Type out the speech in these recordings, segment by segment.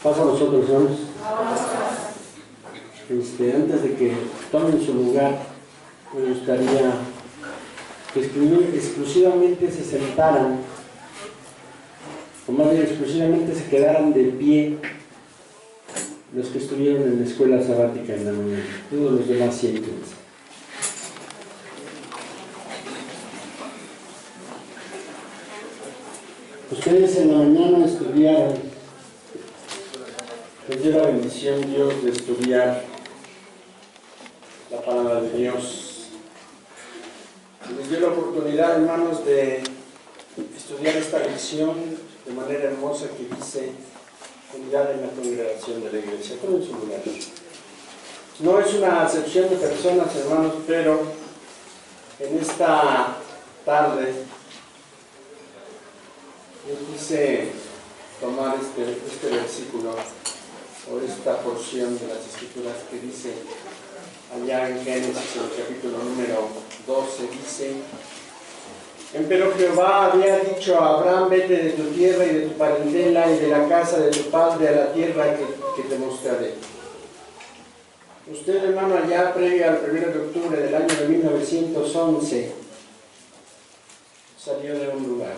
Pasa a nosotros, hermanos. Antes de que tomen su lugar, me gustaría que exclusivamente se sentaran, o más bien exclusivamente se quedaran de pie los que estuvieron en la escuela sabática en la mañana. Todos los demás siéntense. Ustedes en la mañana estudiaron, les dio la bendición Dios de estudiar la palabra de Dios. Les dio la oportunidad, hermanos, de estudiar esta lección de manera hermosa que dice unidad en la congregación de la iglesia. Todo en su lugar. No es una acepción de personas, hermanos, pero en esta tarde yo quise tomar este versículo o esta porción de las Escrituras que dice allá en Génesis, en el capítulo número 12, dice: Empero Jehová había dicho a Abraham: vete de tu tierra y de tu parentela y de la casa de tu padre a la tierra que te mostraré. Usted, hermano, allá previo al 1 de octubre del año de 1911 salió de un lugar.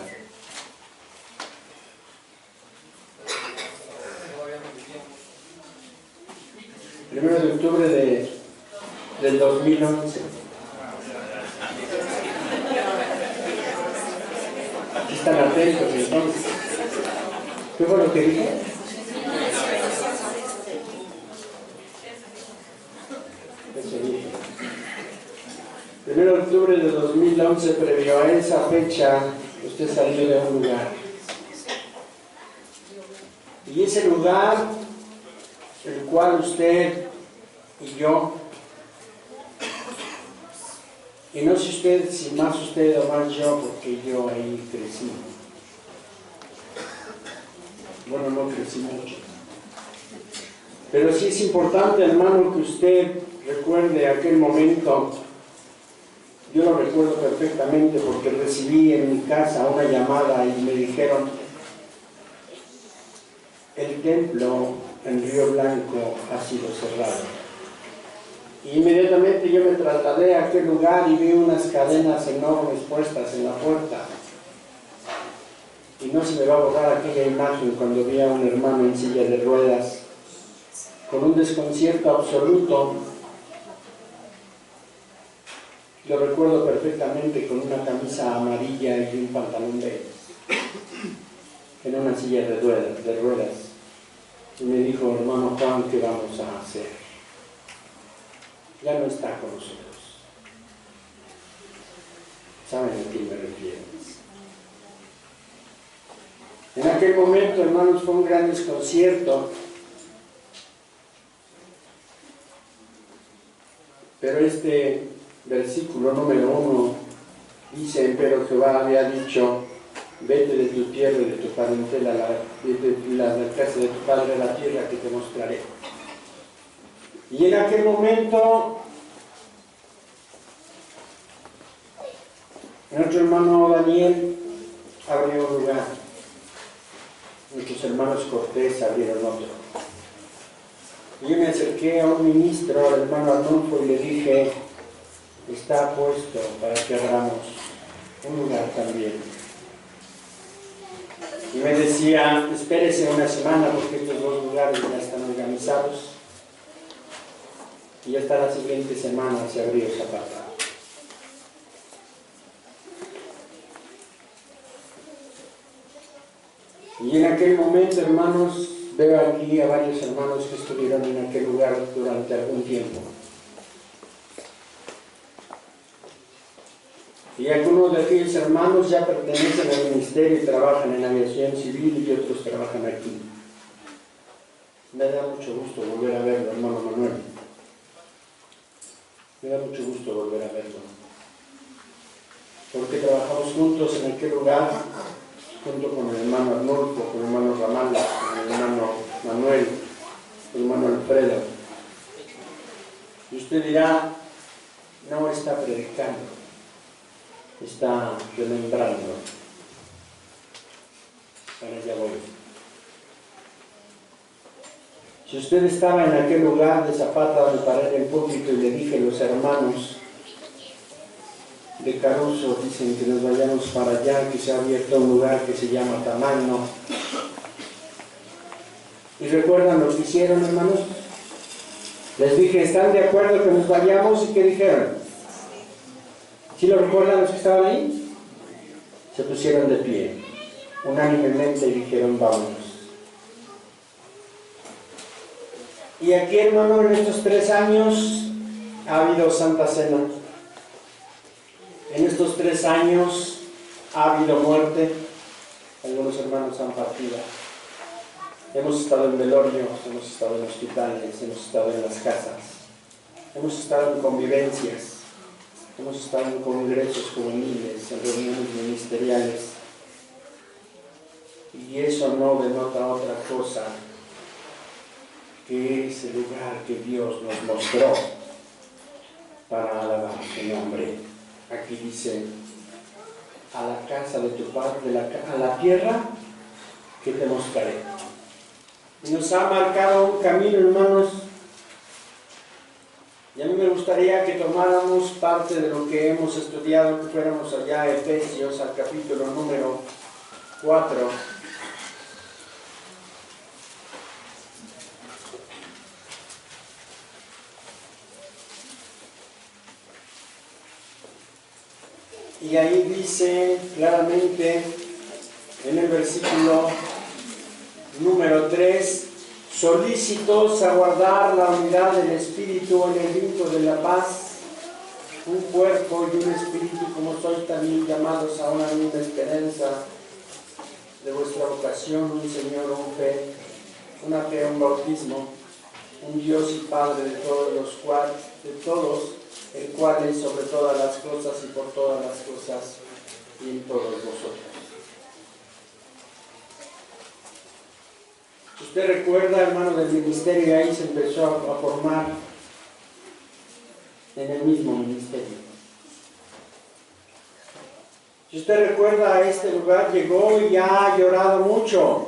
1 de octubre del 2011. Aquí están atentos, entonces. ¿Qué fue lo que dije? Eso dije. 1 de octubre de 2011, previo a esa fecha, usted salió de un lugar. Y ese lugar, el cual usted y yo, y no sé usted, si más usted o más yo, porque yo ahí crecí. Bueno, no crecí mucho. Pero sí es importante, hermano, que usted recuerde aquel momento. Yo lo recuerdo perfectamente porque recibí en mi casa una llamada y me dijeron: el templo en Río Blanco ha sido cerrado. Y inmediatamente yo me trasladé a aquel lugar y vi unas cadenas enormes puestas en la puerta. Y no se me va a borrar aquella imagen cuando vi a un hermano en silla de ruedas, con un desconcierto absoluto. Lo recuerdo perfectamente, con una camisa amarilla y un pantalón beige, en una silla de ruedas. Y me dijo: hermano Juan, ¿qué vamos a hacer? Ya no está con nosotros. ¿Saben a quién me refiero? En aquel momento, hermanos, fue un gran desconcierto. Pero este versículo número 1 dice: empero Jehová había dicho: vete de tu tierra y de tu parentela, de la casa de tu padre a la tierra que te mostraré. Y en aquel momento, nuestro hermano Daniel abrió un lugar. Nuestros hermanos Cortés abrieron otro. Y yo me acerqué a un ministro, al hermano Arnulfo, y le dije: está puesto para que abramos un lugar también. Y me decía: espérese una semana porque estos dos lugares ya están organizados. Y hasta la siguiente semana se abrió Zapata. Y en aquel momento, hermanos, veo aquí a varios hermanos que estuvieron en aquel lugar durante algún tiempo. Y algunos de aquellos hermanos ya pertenecen al ministerio y trabajan en aviación civil, y otros trabajan aquí. Me da mucho gusto volver a verlo, hermano Manuel. Me da mucho gusto volver a verlo. Porque trabajamos juntos en aquel lugar, junto con el hermano Arnulfo, con el hermano Ramala, con el hermano Manuel, con el hermano Alfredo. Y usted dirá: no está predicando, está remembrando. Para allá voy. Si usted estaba en aquel lugar de Zapata, me paré en el púlpito y le dije a los hermanos de Caruso, dicen que nos vayamos para allá, que se ha abierto un lugar que se llama Tamaño. ¿Y recuerdan lo que hicieron, hermanos? Les dije, ¿están de acuerdo que nos vayamos? ¿Y qué dijeron? ¿Sí lo recuerdan los que estaban ahí? Se pusieron de pie, unánimemente, y dijeron, vámonos. Y aquí, hermano, en estos 3 años ha habido Santa Cena. En estos 3 años ha habido muerte. Algunos hermanos han partido. Hemos estado en velorios, hemos estado en hospitales, hemos estado en las casas, hemos estado en convivencias, hemos estado en congresos juveniles, en reuniones ministeriales. Y eso no denota otra cosa que ese lugar que Dios nos mostró para alabar su nombre. Aquí dice, a la casa de tu padre, a la tierra que te mostraré. Y nos ha marcado un camino, hermanos, y a mí me gustaría que tomáramos parte de lo que hemos estudiado, que fuéramos allá a Efesios, al capítulo número 4. Y ahí dice claramente en el versículo número 3, solícitos a guardar la unidad del Espíritu en el vínculo de la paz, un cuerpo y un espíritu, como sois también llamados a una misma esperanza de vuestra vocación, un Señor, una fe, un bautismo, un Dios y Padre de todos, el cual es sobre todas las cosas y por todas las cosas y en todos vosotros. Usted recuerda, hermano, del ministerio, y ahí se empezó a formar en el mismo ministerio. Si usted recuerda, a este lugar llegó y ya ha llorado mucho.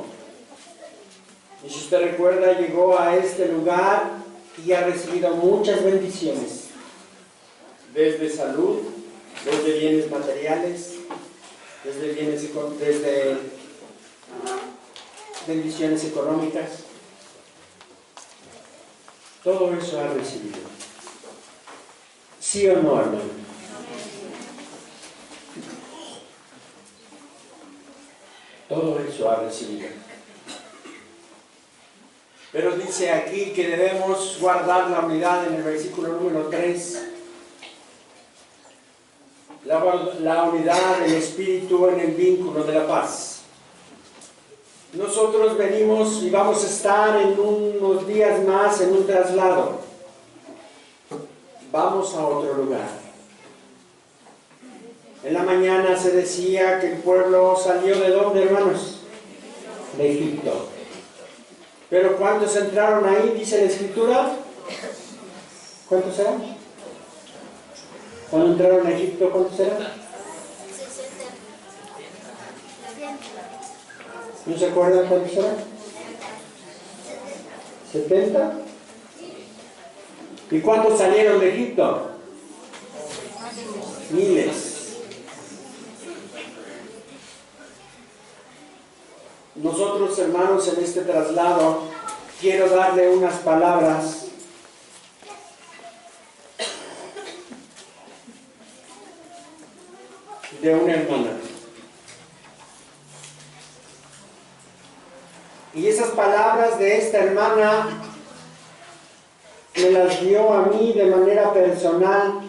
Y si usted recuerda, llegó a este lugar y ha recibido muchas bendiciones. Desde salud, desde bienes materiales, desde bendiciones económicas. Todo eso ha recibido. ¿Sí o no, hermano? Todo eso ha recibido. Pero dice aquí que debemos guardar la unidad en el versículo número 3. La unidad del Espíritu en el vínculo de la paz. Nosotros venimos y vamos a estar en unos días más en un traslado. Vamos a otro lugar. En la mañana se decía que el pueblo salió ¿de dónde, hermanos? De Egipto. Pero ¿cuántos entraron ahí? Dice la Escritura. ¿Cuántos eran? Cuando entraron a Egipto, ¿cuántos eran? 60. ¿No se acuerdan cuántos eran? 70. ¿Y cuántos salieron de Egipto? Miles. Nosotros, hermanos, en este traslado, quiero darle unas palabras de una hermana. Y esas palabras de esta hermana me las dio a mí de manera personal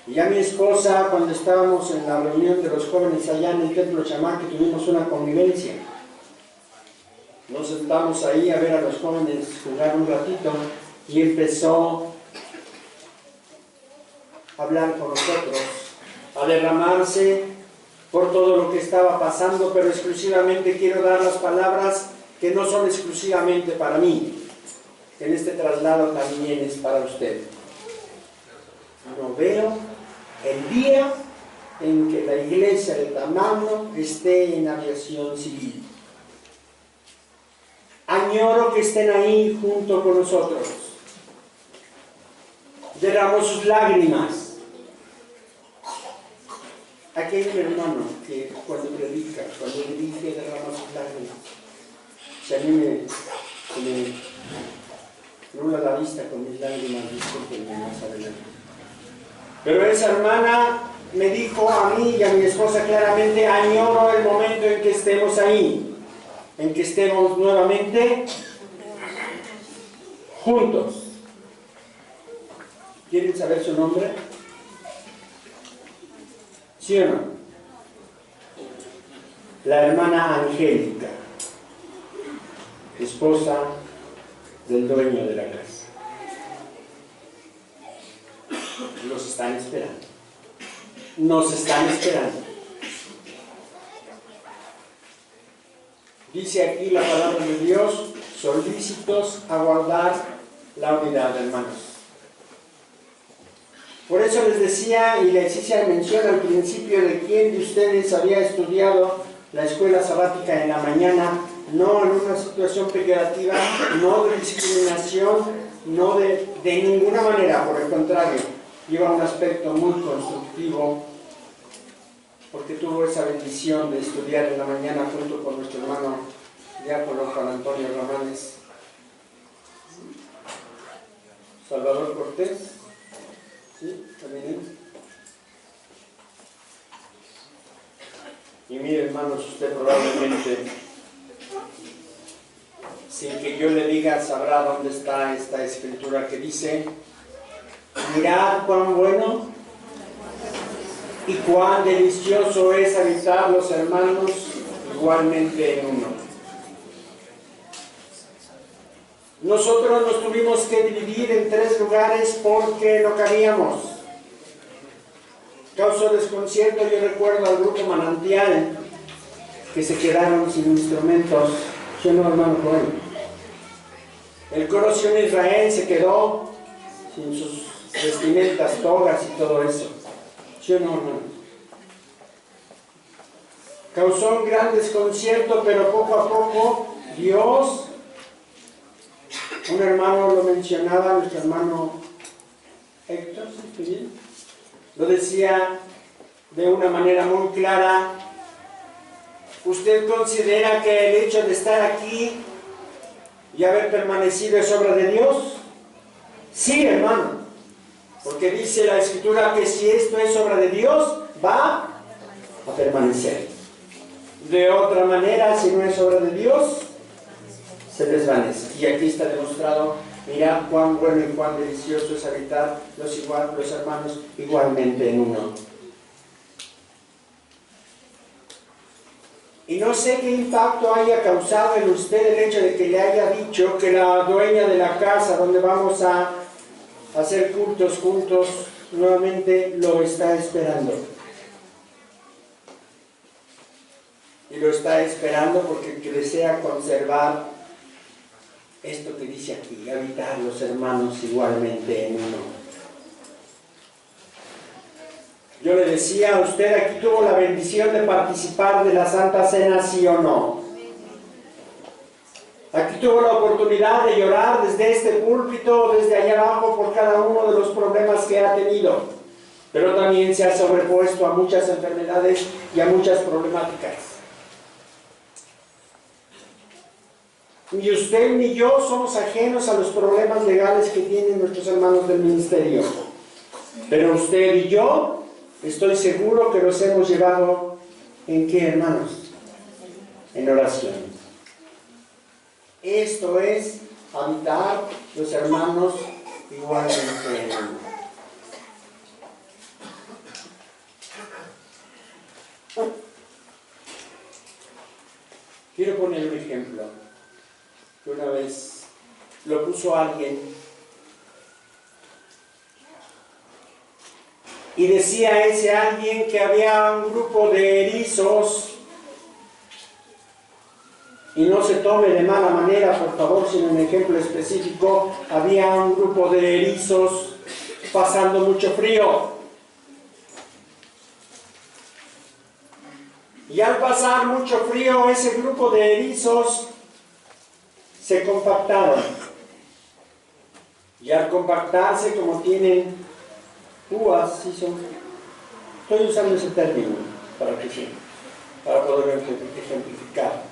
y a mi esposa cuando estábamos en la reunión de los jóvenes allá en el Templo Chamá, que tuvimos una convivencia. Nos sentamos ahí a ver a los jóvenes jugar un ratito y empezó a hablar con nosotros, a derramarse por todo lo que estaba pasando, pero exclusivamente quiero dar las palabras que no son exclusivamente para mí, que en este traslado también es para usted. No veo el día en que la iglesia de Tamaño esté en aviación civil. Añoro que estén ahí junto con nosotros. Derramó sus lágrimas. Aquí hay un hermano que cuando predica, cuando dirige, derrama sus lágrimas. Si a mí me nubla la vista con mis lágrimas, discúlpenme más adelante. Pero esa hermana me dijo a mí y a mi esposa claramente: añoro el momento en que estemos ahí, en que estemos nuevamente juntos. ¿Quieren saber su nombre? ¿Sí o no? La hermana Angélica, esposa del dueño de la casa. Los están esperando. Nos están esperando. Dice aquí la palabra de Dios: solícitos a guardar la unidad, hermanos. Por eso les decía y les hice mención al principio de quién de ustedes había estudiado la escuela sabática en la mañana, no en una situación peyorativa, no de discriminación, no de ninguna manera, por el contrario, lleva un aspecto muy constructivo, porque tuvo esa bendición de estudiar en la mañana junto con nuestro hermano diácono Juan Antonio Ramanes, Salvador Cortés. ¿Sí? ¿También él? Y mire, hermanos, usted probablemente, sin que yo le diga, sabrá dónde está esta escritura que dice: mirad cuán bueno y cuán delicioso es habitar los hermanos igualmente en uno. Nosotros nos tuvimos que dividir en 3 lugares porque no cabíamos. Causó desconcierto, yo recuerdo al grupo Manantial, que se quedaron sin instrumentos. ¿Sí no, hermano Joel? El coro Sion Israel se quedó sin sus vestimentas, togas y todo eso. ¿Sí o no, hermano? Causó un gran desconcierto, pero poco a poco Dios... Un hermano lo mencionaba, nuestro hermano Héctor, ¿sí? ¿Bien? Lo decía de una manera muy clara: ¿usted considera que el hecho de estar aquí y haber permanecido es obra de Dios? Sí, hermano, porque dice la Escritura que si esto es obra de Dios, va a permanecer. De otra manera, si no es obra de Dios, se desvanece. Y aquí está demostrado: mirad cuán bueno y cuán delicioso es habitar los hermanos igualmente en uno. Y no sé qué impacto haya causado en usted el hecho de que le haya dicho que la dueña de la casa donde vamos a hacer cultos juntos nuevamente lo está esperando. Y lo está esperando porque desea conservar esto que dice aquí: habitar los hermanos igualmente en uno. Yo le decía, ¿usted aquí tuvo la bendición de participar de la Santa Cena, sí o no? Aquí tuvo la oportunidad de llorar desde este púlpito, desde allá abajo, por cada uno de los problemas que ha tenido. Pero también se ha sobrepuesto a muchas enfermedades y a muchas problemáticas. Ni usted ni yo somos ajenos a los problemas legales que tienen nuestros hermanos del ministerio. Pero usted y yo, estoy seguro que los hemos llevado, ¿en qué, hermanos? En oración. Esto es habitar los hermanos igualmente en uno. Quiero poner un ejemplo que una vez lo puso alguien y decía ese alguien que había un grupo de erizos, y no se tome de mala manera, por favor, sino un ejemplo específico: había un grupo de erizos pasando mucho frío. Y al pasar mucho frío, ese grupo de erizos se compactaron. Y al compactarse, como tienen púas, sí son, estoy usando ese término para poder ejemplificar.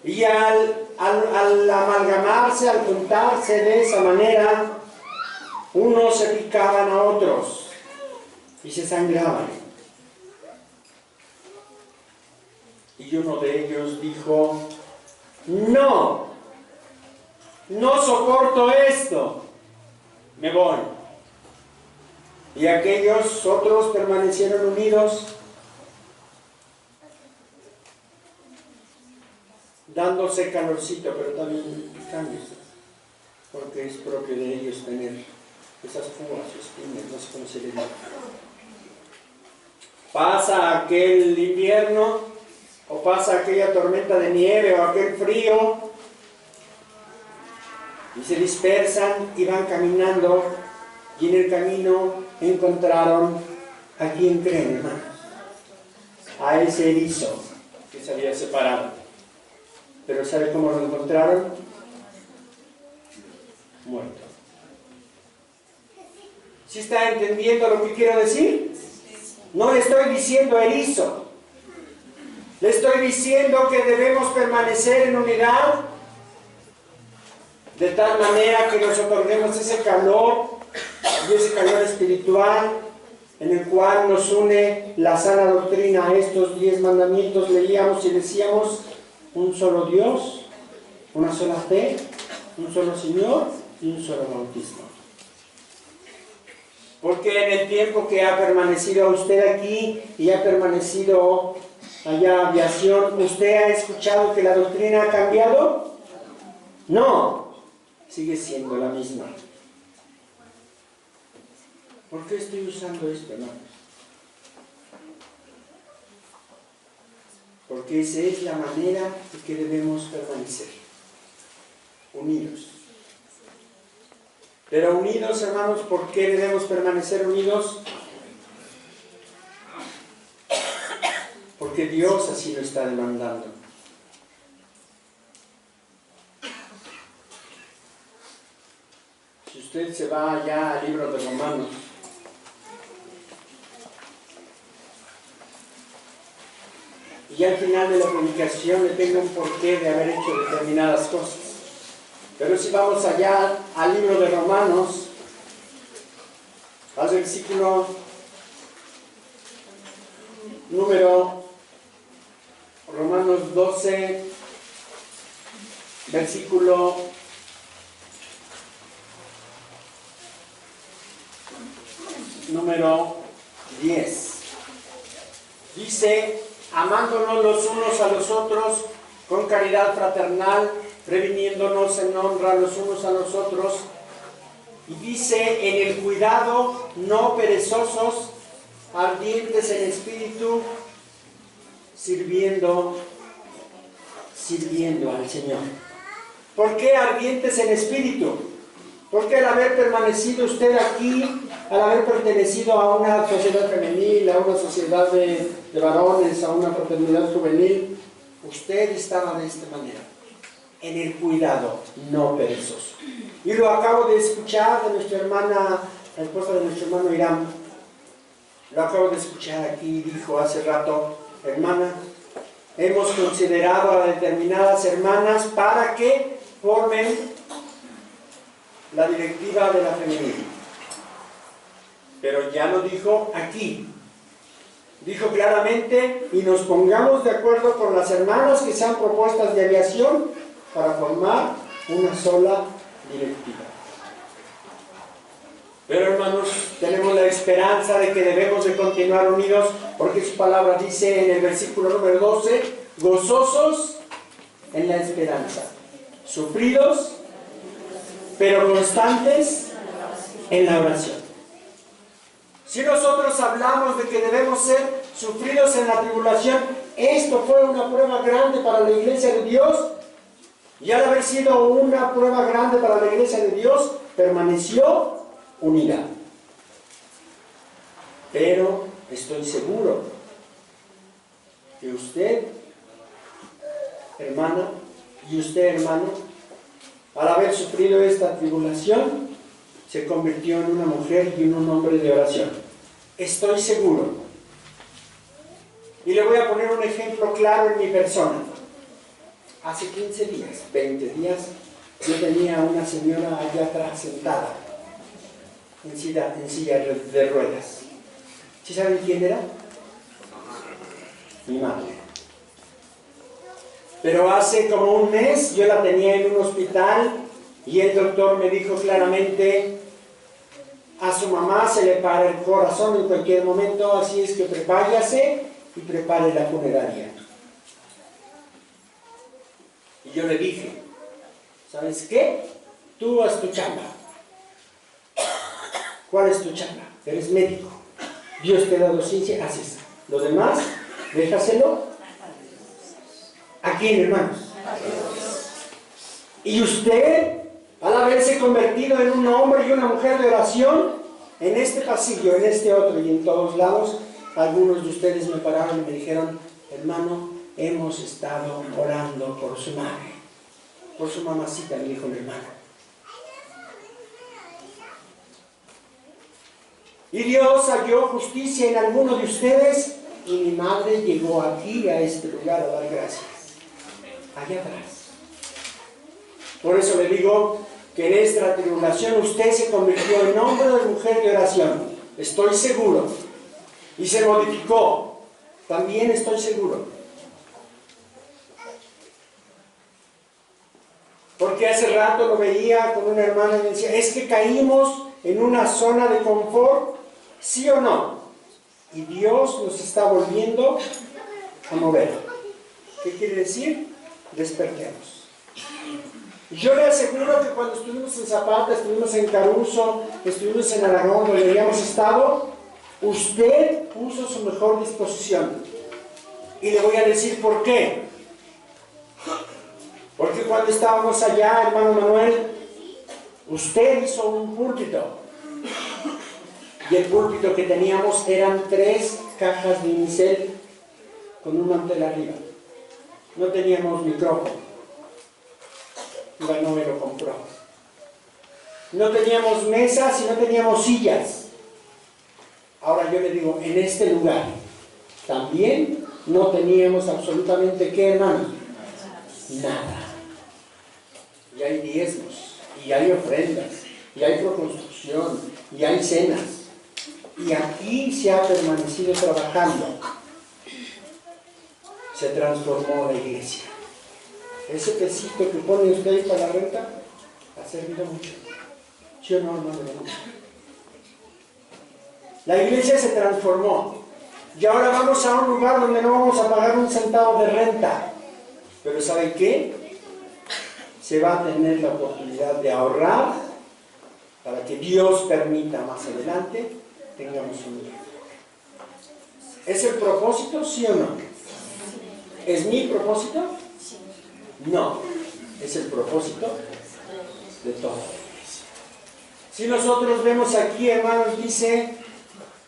Y al amalgamarse, al juntarse de esa manera, unos se picaban a otros y se sangraban. Y uno de ellos dijo: no soporto esto, me voy. Y aquellos otros permanecieron unidos, dándose calorcito, pero también picándose, porque es propio de ellos tener esas púas, espinas, no sé cómo se le llama. Pasa aquel invierno, o pasa aquella tormenta de nieve, o aquel frío, y se dispersan y van caminando, y en el camino encontraron a quien creen, hermanos, a ese erizo que se había separado. Pero ¿sabe cómo lo encontraron? Muerto. ¿Sí está entendiendo lo que quiero decir? No le estoy diciendo erizo. Le estoy diciendo que debemos permanecer en unidad, de tal manera que nos otorguemos ese calor, y ese calor espiritual, en el cual nos une la sana doctrina a estos 10 mandamientos. Leíamos y decíamos: un solo Dios, una sola fe, un solo Señor y un solo bautismo. Porque en el tiempo que ha permanecido usted aquí y ha permanecido allá aviación, ¿usted ha escuchado que la doctrina ha cambiado? No, sigue siendo la misma. ¿Por qué estoy usando esto, hermanos? Porque esa es la manera en que debemos permanecer, unidos. Pero unidos, hermanos, ¿por qué debemos permanecer unidos? Porque Dios así lo está demandando. Si usted se va allá al libro de Romanos, y al final de la predicación le tengo un porqué de haber hecho determinadas cosas. Pero si vamos allá al libro de Romanos, al versículo número Romanos 12, versículo número 10. Dice: amándonos los unos a los otros con caridad fraternal, previniéndonos en honra los unos a los otros. Y dice: en el cuidado, no perezosos, ardientes en espíritu, sirviendo al Señor. ¿Por qué ardientes en espíritu? Porque al haber permanecido usted aquí, al haber pertenecido a una sociedad femenil, a una sociedad de varones, a una fraternidad juvenil, usted estaba de esta manera, en el cuidado, no perezoso. Y lo acabo de escuchar de nuestra hermana, la esposa de nuestro hermano Irán. Lo acabo de escuchar aquí, dijo hace rato: hermana, hemos considerado a determinadas hermanas para que formen la directiva de la femenil. Pero ya lo dijo aquí. Dijo claramente: y nos pongamos de acuerdo con las hermanas que sean propuestas de aviación para formar una sola directiva. Pero, hermanos, tenemos la esperanza de que debemos de continuar unidos, porque su palabra dice en el versículo número 12: gozosos en la esperanza, sufridos pero constantes en la oración. Si nosotros hablamos de que debemos ser sufridos en la tribulación, esto fue una prueba grande para la iglesia de Dios, y al haber sido una prueba grande para la iglesia de Dios, permaneció unida. Pero estoy seguro que usted, hermana, Y usted, hermano, al haber sufrido esta tribulación, se convirtió en una mujer y en un hombre de oración. Estoy seguro. Y le voy a poner un ejemplo claro en mi persona. Hace 15 días, 20 días, yo tenía a una señora allá atrás sentada, en silla de ruedas. ¿Sí saben quién era? Mi madre. Pero hace como un mes yo la tenía en un hospital y el doctor me dijo claramente: a su mamá se le para el corazón en cualquier momento, así es que váyase y prepare la funeraria. Y yo le dije: ¿sabes qué? Tú haz tu chamba. ¿Cuál es tu chamba? Eres médico. Dios te da docencia, haces. Lo demás, déjaselo. ¿A quién, hermanos? Y usted, al haberse convertido en un hombre y una mujer de oración, en este pasillo, en este otro y en todos lados, algunos de ustedes me pararon y me dijeron: hermano, hemos estado orando por su madre, por su mamacita, me dijo el hermano. Y Dios halló justicia en alguno de ustedes y mi madre llegó aquí, a este lugar, a dar gracias. Allá atrás. Por eso le digo que en esta tribulación usted se convirtió en hombre o en mujer de oración. Estoy seguro. Y se modificó. También estoy seguro. Porque hace rato lo veía con una hermana y me decía: es que caímos en una zona de confort, ¿sí o no? Y Dios nos está volviendo a mover. ¿Qué quiere decir? Despertemos. Yo le aseguro que cuando estuvimos en Zapata, estuvimos en Caruso, estuvimos en Aragón, donde habíamos estado, usted puso su mejor disposición. Y le voy a decir por qué. Porque cuando estábamos allá, hermano Manuel, usted hizo un púlpito. Y el púlpito que teníamos eran 3 cajas de unicel con un mantel arriba. No teníamos micrófono. Bueno, me lo compró. No teníamos mesas y no teníamos sillas. Ahora yo le digo, en este lugar también no teníamos absolutamente ¿qué, hermano? Nada. Y hay diezmos, y hay ofrendas, y hay proconstrucción, y hay cenas. Y aquí se ha permanecido trabajando. Se transformó la iglesia. Ese pesito que pone usted ahí para la renta ha servido mucho. ¿Sí o no, hermano? La iglesia se transformó. Y ahora vamos a un lugar donde no vamos a pagar un centavo de renta. Pero ¿saben qué? Se va a tener la oportunidad de ahorrar para que Dios permita más adelante tengamos un lugar. ¿Es el propósito, sí o no? ¿Es mi propósito? No, es el propósito de toda la iglesia. Si nosotros vemos aquí, hermanos, dice: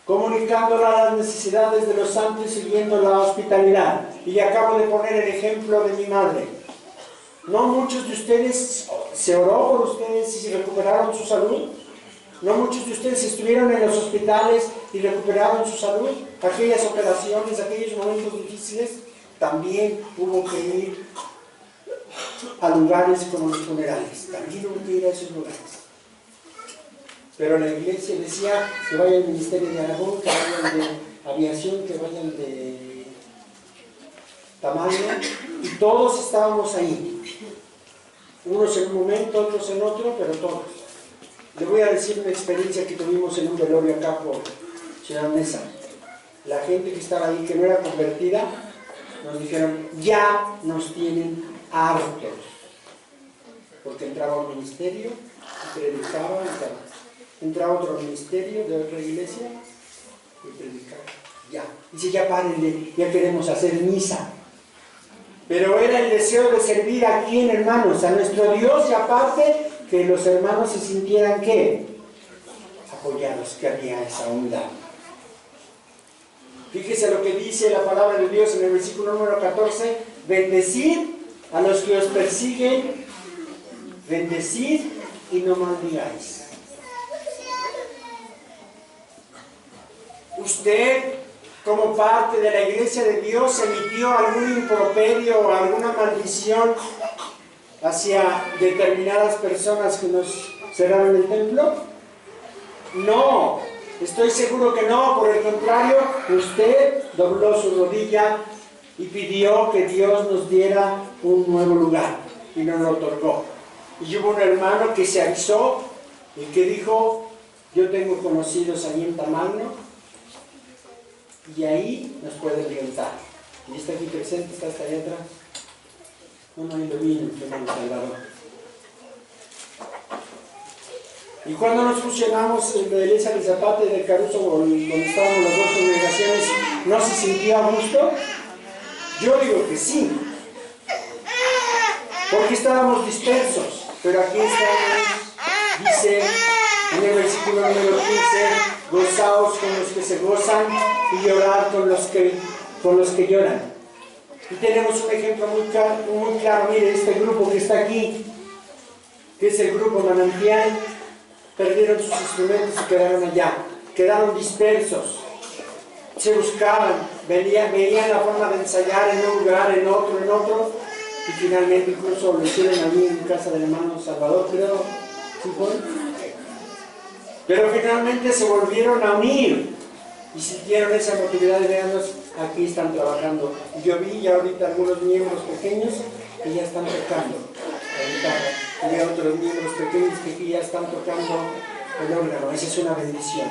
comunicando las necesidades de los santos y siguiendo la hospitalidad. Y acabo de poner el ejemplo de mi madre. No muchos de ustedes se oró por ustedes y recuperaron su salud. No muchos de ustedes estuvieron en los hospitales y recuperaron su salud. Aquellas operaciones, aquellos momentos difíciles, también hubo que ir a lugares como los funerales. También hubo que ir a esos lugares. Pero la iglesia decía que vayan al Ministerio de Aragón, que vayan de aviación, que vayan de Tamaño, y todos estábamos ahí. Unos en un momento, otros en otro, pero todos. Le voy a decir una experiencia que tuvimos en un velorio acá por Ciudad Mesa. La gente que estaba ahí, que no era convertida, nos dijeron: ya nos tienen hartos. Porque entraba un ministerio y predicaba, entraba otro ministerio de otra iglesia y predicaba. Ya. Dice: ya párenle, ya queremos hacer misa. Pero era el deseo de servir a quién, hermanos, a nuestro Dios, y aparte que los hermanos se sintieran ¿qué? Apoyados, que había esa unidad. Fíjese lo que dice la palabra de Dios en el versículo número 14: bendecid A los que os persiguen, bendecid y no maldigáis. Usted, como parte de la iglesia de Dios, emitió algún improperio o alguna maldición hacia determinadas personas que nos cerraron el templo. No, estoy seguro que no. Por el contrario, usted dobló su rodilla y pidió que Dios nos diera un nuevo lugar, y nos lo otorgó. Y hubo un hermano que se avisó y que dijo: yo tengo conocidos allí en Tamagno, y ahí nos pueden orientar. Y está aquí presente, está hasta allá atrás. No ilumina, hermano Salvador. Y cuando nos fusionamos en la iglesia de Zapata y de Caruso, donde estábamos las dos congregaciones, ¿no se sintió a gusto? Yo digo que sí, porque estábamos dispersos, pero aquí estamos, dice en el versículo número 15, gozaos con los que se gozan y llorar con los que lloran. Y tenemos un ejemplo muy claro, mire, este grupo que está aquí, que es el grupo Manantial, perdieron sus instrumentos y quedaron allá, quedaron dispersos, se buscaban, veían la forma de ensayar en un lugar, en otro, y finalmente incluso lo hicieron allí en casa del hermano Salvador, creo, ¿sí fue? Pero finalmente se volvieron a unir y sintieron esa emotividad de vernos, aquí están trabajando. Y yo vi ya ahorita algunos miembros pequeños que ya están tocando. Ahorita vi otros miembros pequeños que aquí ya están tocando el órgano. Esa es una bendición.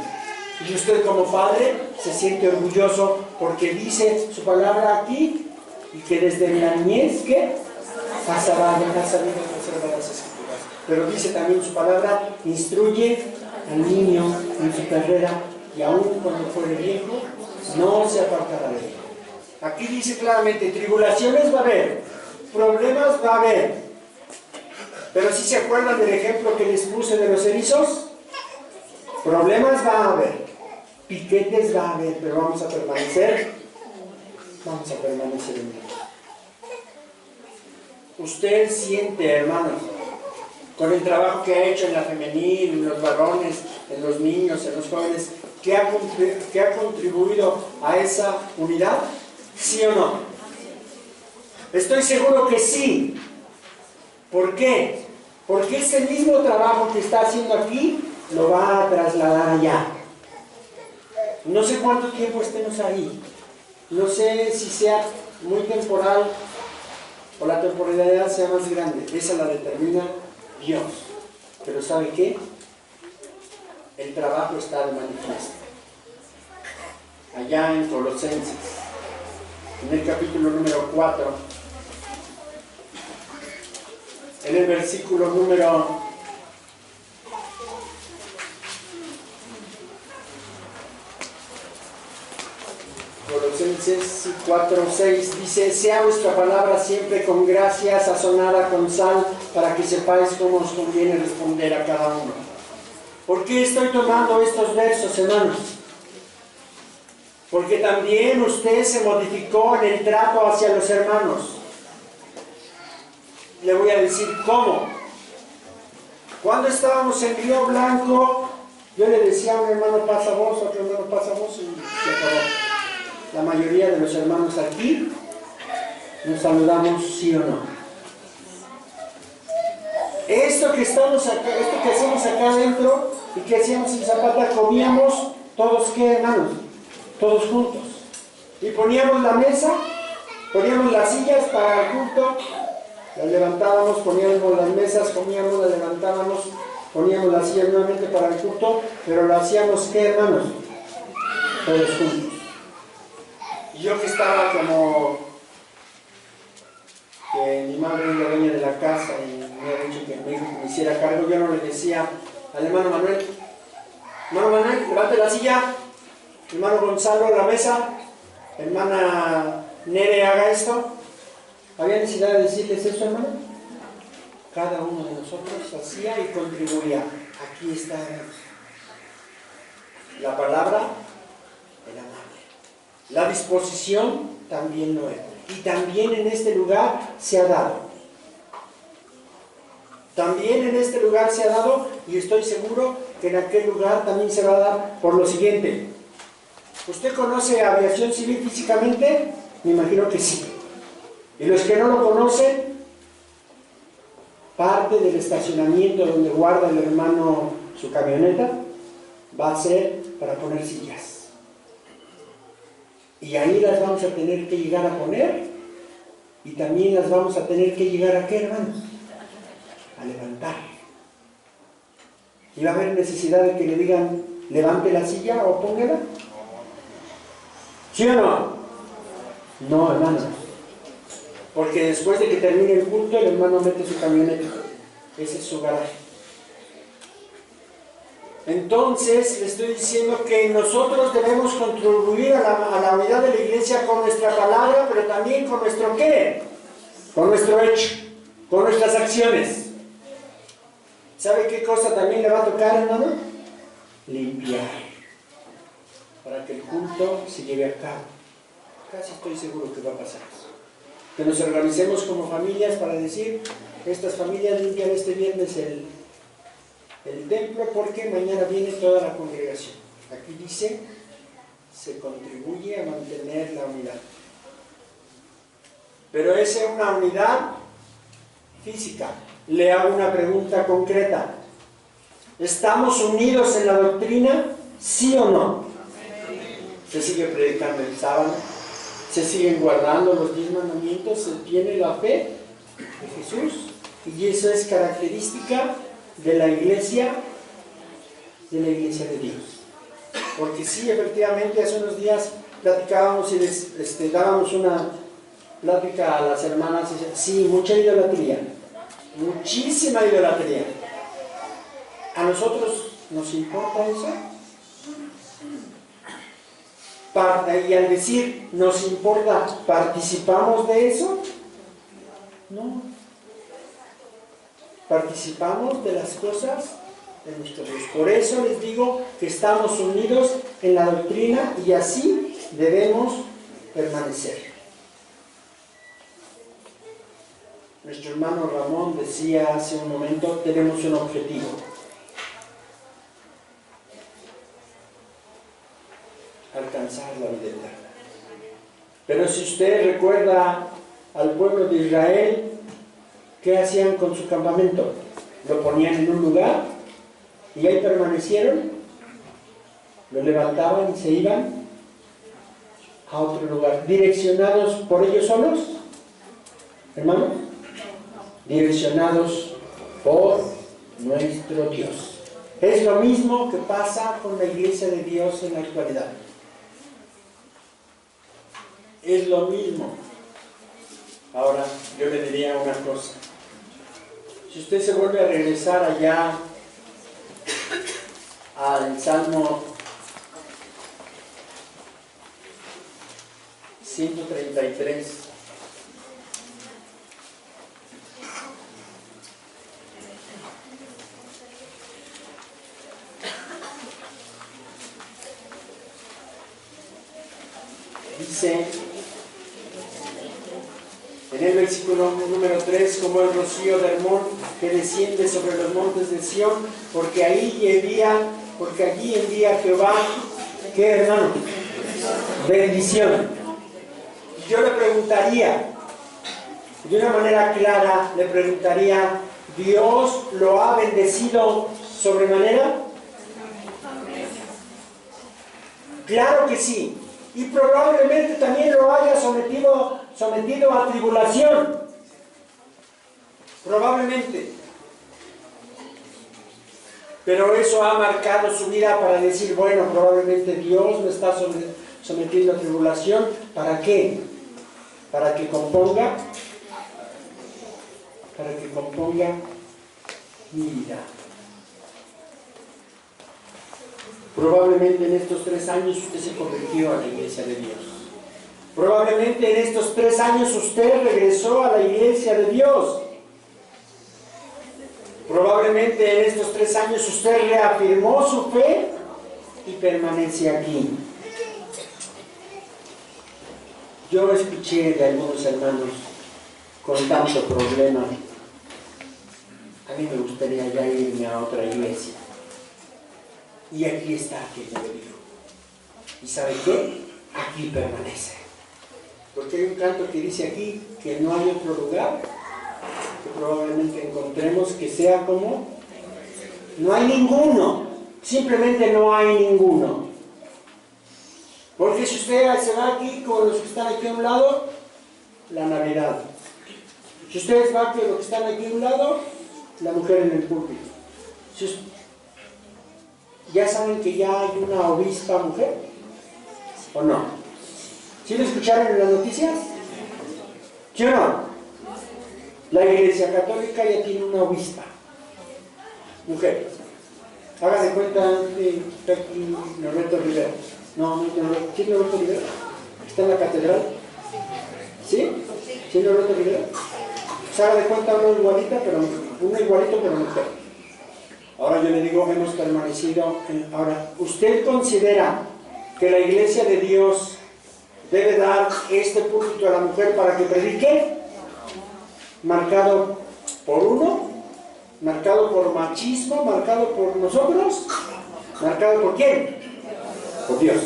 Y usted como padre se siente orgulloso porque dice su palabra aquí, y que desde la niñez que has sabido conservar las escrituras. Pero dice también su palabra, instruye al niño en su carrera, y aún cuando fuere viejo, no se apartará de él. Aquí dice claramente, tribulaciones va a haber, problemas va a haber. Pero si se acuerdan del ejemplo que les puse de los erizos, problemas va a haber, piquetes va a haber, pero vamos a permanecer en Dios. Usted siente, hermanos, con el trabajo que ha hecho en la femenil, en los varones, en los niños, en los jóvenes, que ha contribuido a esa unidad, ¿sí o no? Estoy seguro que sí. ¿Por qué? Porque ese mismo trabajo que está haciendo aquí lo va a trasladar allá. No sé cuánto tiempo estemos ahí. No sé si sea muy temporal o la temporalidad sea más grande. Esa la determina Dios. Pero ¿sabe qué? El trabajo está de manifiesto. Allá en Colosenses, en el capítulo número 4, en el versículo número 4:6 dice: sea vuestra palabra siempre con gracia, sazonada con sal, para que sepáis cómo os conviene responder a cada uno. ¿Por qué estoy tomando estos versos, hermanos? Porque también usted se modificó en el trato hacia los hermanos. Le voy a decir cómo. Cuando estábamos en Río Blanco, yo le decía a un hermano pasa vos, otro hermano pasa vos, y se acabó. La mayoría de los hermanos aquí nos saludamos sí o no. Esto que hacemos acá adentro y que hacíamos en Zapata, comíamos todos, ¿qué, hermanos? Todos juntos. Y poníamos la mesa, poníamos las sillas para el culto, las levantábamos, poníamos las mesas, comíamos, las levantábamos, poníamos las sillas nuevamente para el culto, pero lo hacíamos, ¿qué, hermanos? Todos juntos. Y yo que estaba como que mi madre es la dueña de la casa y me había dicho que me hiciera cargo, yo no le decía al hermano Manuel, levante la silla, hermano Gonzalo, la mesa, hermana Nere, haga esto. ¿Había necesidad de decirles eso, hermano? Cada uno de nosotros hacía y contribuía. Aquí está la palabra, el amable. La disposición también lo era. Y también en este lugar se ha dado. También en este lugar se ha dado, y estoy seguro que en aquel lugar también se va a dar por lo siguiente. ¿Usted conoce aviación civil físicamente? Me imagino que sí. Y los que no lo conocen, parte del estacionamiento donde guarda el hermano su camioneta va a ser para poner sillas. Y ahí las vamos a tener que llegar a poner, y también las vamos a tener que llegar a ¿qué, hermanos? A levantar. ¿Y va a haber necesidad de que le digan levante la silla o póngala? ¿Sí o no? No, hermanos. Porque después de que termine el culto, el hermano mete su camioneta. Ese es su garaje. Entonces, le estoy diciendo que nosotros debemos contribuir a la unidad de la iglesia con nuestra palabra, pero también con nuestro ¿qué? Con nuestro hecho, con nuestras acciones. ¿Sabe qué cosa también le va a tocar, hermano? Limpiar. Para que el culto se lleve a cabo. Casi estoy seguro que va a pasar eso. Que nos organicemos como familias para decir, estas familias limpian este viernes el templo porque mañana viene toda la congregación. Aquí dice, se contribuye a mantener la unidad. Pero esa es una unidad física. Le hago una pregunta concreta. ¿Estamos unidos en la doctrina? ¿Sí o no? ¿Se sigue predicando el sábado? ¿Se siguen guardando los 10 mandamientos? ¿Se tiene la fe de Jesús? Y eso es característica de la iglesia de Dios. Porque sí, efectivamente, hace unos días platicábamos y les dábamos una plática a las hermanas y decían, sí, mucha idolatría, muchísima idolatría. ¿A nosotros nos importa eso? Y al decir nos importa, ¿participamos de eso? No. Participamos de las cosas de nuestro Dios. Por eso les digo que estamos unidos en la doctrina y así debemos permanecer. Nuestro hermano Ramón decía hace un momento, tenemos un objetivo. Alcanzar la vida eterna. Pero si usted recuerda al pueblo de Israel, ¿qué hacían con su campamento? Lo ponían en un lugar y ahí permanecieron, lo levantaban y se iban a otro lugar, direccionados por ellos solos, hermanos, direccionados por nuestro Dios. Es lo mismo que pasa con la iglesia de Dios en la actualidad. Es lo mismo. Ahora, yo le diría una cosa. Si usted se vuelve a regresar allá al Salmo 133, dice en el versículo número 3, como el rocío de Hermón que desciende sobre los montes de Sión, porque allí envía Jehová, ¿qué, hermano? Bendición. Yo le preguntaría, de una manera clara, le preguntaría, ¿Dios lo ha bendecido sobremanera? Claro que sí. Y probablemente también lo haya sometido a tribulación. Probablemente. Pero eso ha marcado su vida para decir, bueno, probablemente Dios me está sometiendo a tribulación. ¿Para qué? Para que componga mi vida. Probablemente en estos 3 años usted se convirtió a la iglesia de Dios. Probablemente en estos 3 años usted regresó a la iglesia de Dios. Probablemente en estos 3 años usted reafirmó su fe y permanece aquí. Yo escuché de algunos hermanos con tanto problema a mí me gustaría ya irme a otra iglesia. Y aquí está aquel que me dijo. ¿Y sabe qué? Aquí permanece. Porque hay un canto que dice aquí que no hay otro lugar que probablemente encontremos que sea como... No hay ninguno. Simplemente no hay ninguno. Porque si usted se va aquí con los que están aquí a un lado, la Navidad. Si ustedes van con los que están aquí a un lado, la mujer en el púlpito. ¿Ya saben que ya hay una obispa mujer? ¿O no? ¿Sí lo escucharon en las noticias? ¿Sí o no? La Iglesia Católica ya tiene una obispa mujer. Haga de cuenta que está aquí Norberto Rivera. No, ¿quién es Norberto Rivera? ¿Está en la catedral? ¿Sí? ¿Sí es Norberto Rivera? Se haga de cuenta uno igualito, pero mujer. Ahora yo le digo, hemos permanecido. Ahora, ¿usted considera que la Iglesia de Dios debe dar este púlpito a la mujer para que predique? ¿Marcado por uno? ¿Marcado por machismo? ¿Marcado por nosotros? ¿Marcado por quién? Por Dios.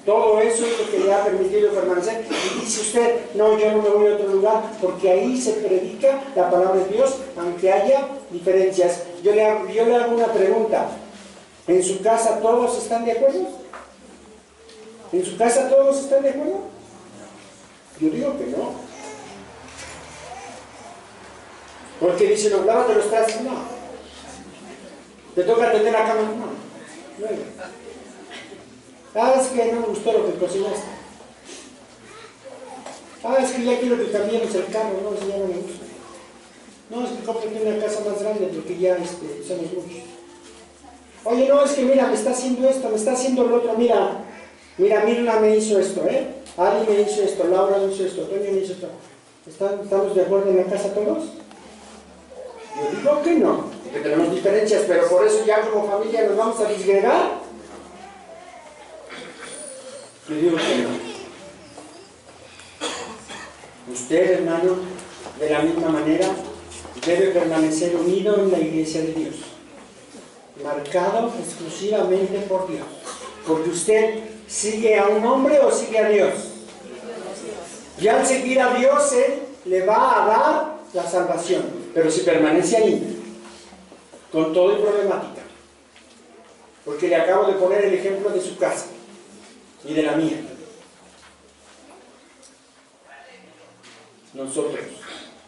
Todo eso es lo que le ha permitido permanecer. Y dice usted, no, yo no me voy a otro lugar, porque ahí se predica la palabra de Dios, aunque haya diferencias. Yo le hago una pregunta. ¿En su casa todos están de acuerdo? ¿En su casa todos están de acuerdo? Yo digo que no. Porque dicen, no, lávate los trastes, no. ¿Te toca tender la cama? No. Es que no me gustó lo que cocinaste. Es que ya quiero que cambiemos el carro, no, si ya no me gusta. No, es que cómprate una casa más grande porque ya somos muchos. Oye, no, es que mira, me está haciendo esto, me está haciendo lo otro, mira, Mirna me hizo esto, Ali me hizo esto, Laura me hizo esto, Toño me hizo esto. ¿Estamos de acuerdo en la casa todos? Yo digo que no, que tenemos diferencias, pero por eso ya como familia nos vamos a disgregar. Yo digo que no. Usted, hermano, de la misma manera, debe permanecer unido en la Iglesia de Dios, marcado exclusivamente por Dios, porque usted sigue a un hombre o sigue a Dios. Y al seguir a Dios, Él le va a dar la salvación, pero si permanece ahí, con todo y problemática, porque le acabo de poner el ejemplo de su casa y de la mía. Nosotros,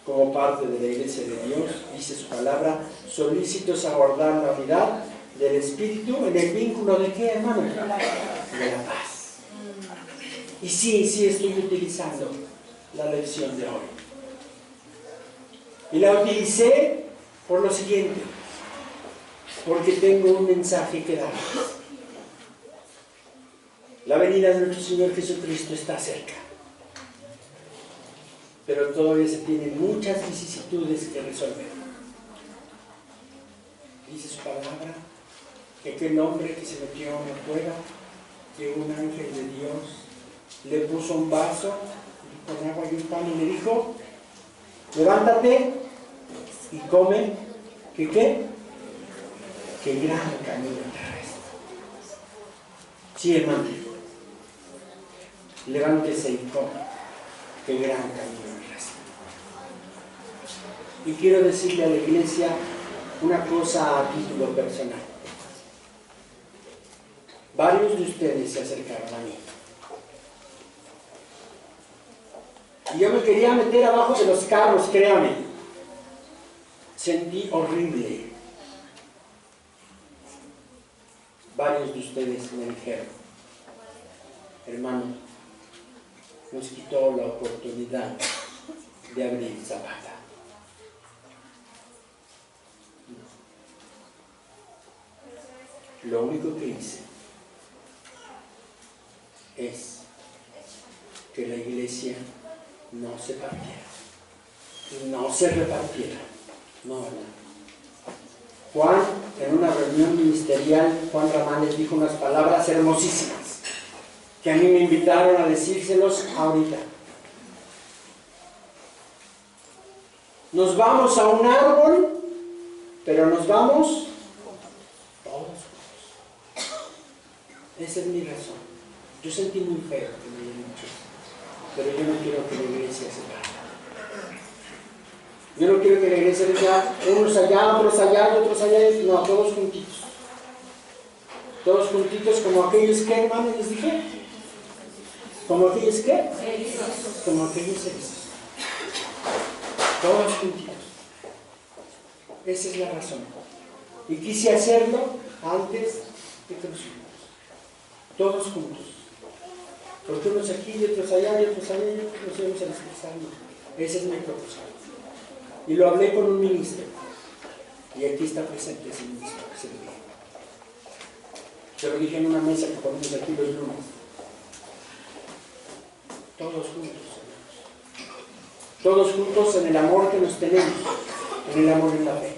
como parte de la Iglesia de Dios, dice su palabra, solícitos a guardar la unidad del Espíritu en el vínculo de ¿qué, hermano? De la paz. Y sí, estoy utilizando la lección de hoy. Y la utilicé por lo siguiente, porque tengo un mensaje que dar. La venida de nuestro Señor Jesucristo está cerca, pero todavía se tienen muchas vicisitudes que resolver. Dice su palabra que aquel hombre que se metió en la cueva, que un ángel de Dios le puso un vaso con agua y un pan y le dijo, levántate y come, ¿que qué? Que gran camino te resta. Sí, hermano, levántese y come, que gran camino te resta. Y quiero decirle a la iglesia una cosa a título personal. Varios de ustedes se acercaron a mí. Y yo me quería meter abajo de los carros, créame. Sentí horrible. Varios de ustedes me dijeron, hermano, nos quitó la oportunidad de abrir Zapata. Lo único que hice es que la iglesia no se partiera, no se repartiera. No. Juan, en una reunión ministerial, Juan Ramales dijo unas palabras hermosísimas que a mí me invitaron a decírselos ahorita. Nos vamos a un árbol pero nos vamos todos juntos. Esa es mi razón. Yo sentí muy feo que me hayan dicho, pero yo no quiero que la iglesia se vaya. Yo no quiero que la iglesia sea unos allá, otros allá, otros allá, no, todos juntitos. Todos juntitos como aquellos que, hermanos, les dije. ¿Como aquellos que? Como aquellos erizos. Todos juntitos. Esa es la razón. Y quise hacerlo antes de que nos fuéramos. Todos juntos. Porque unos aquí y otros allá y otros allá y otros nos íbamos a descansar. Ese es mi propósito. Y lo hablé con un ministro. Y aquí está presente ese ministro. Se lo dije en una mesa que ponemos aquí los lunes. Todos juntos, hermanos. Todos juntos en el amor que nos tenemos. En el amor en la fe.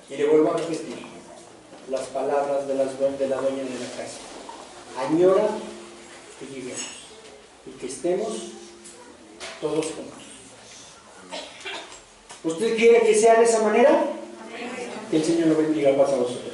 Y le vuelvo a repetir las palabras de la dueña de la casa. Añora que lleguemos y que estemos todos juntos. ¿Usted quiere que sea de esa manera? Que el Señor lo bendiga. Paz a vosotros.